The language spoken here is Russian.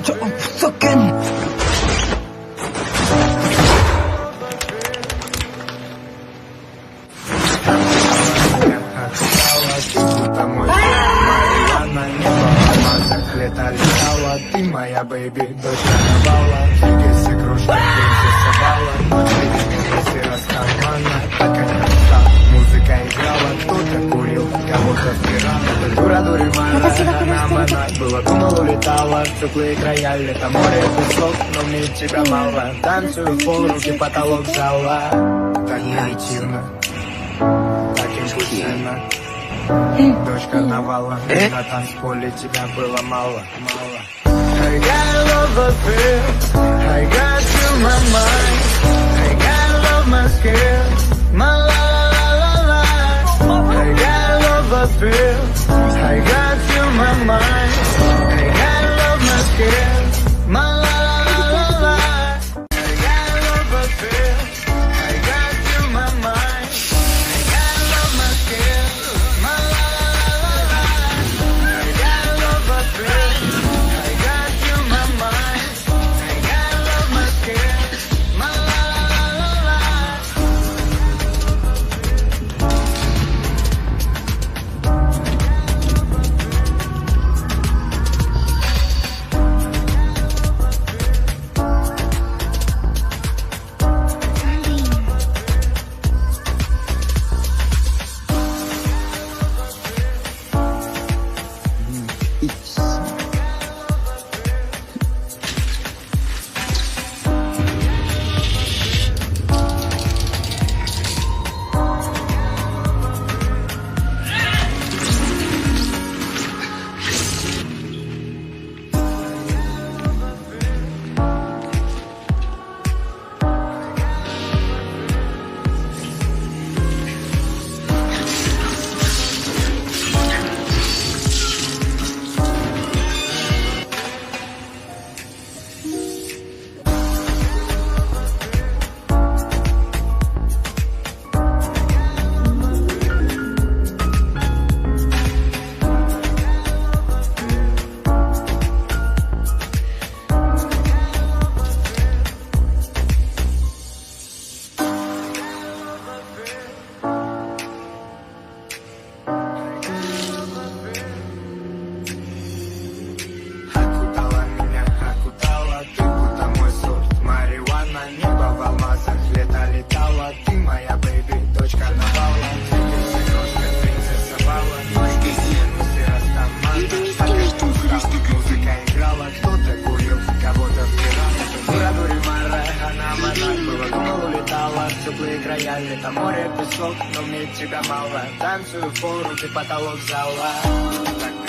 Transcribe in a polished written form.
저 없었겠. Летала, ты моя бэйби, дочь карнавала. Фигис игрушка, принцесса бала. Ночь видели растамана. Такая красота, музыка играла. Кто-то курил, кого-то втирала. Дура, дури, мана, она. Было, думал, улетала. Теплые края, лето, море, песок. Но мне тебя мало. Танцую в пол, руки, потолок зала. Так примитивно, так импульсивно. Дочь карнавала, на танцполе тебя было мало, мало. I got love affair, I got you in my mind. I got love my skills, my la la la la la. I got love affair, I got you in my mind. I got love my skills, my la la la la la. I got love affair, I got you in my mind. I got love my skills. Теплые края, лето, море, песок, но мне тебя мало. Танцую в пол, руки, потолок зала.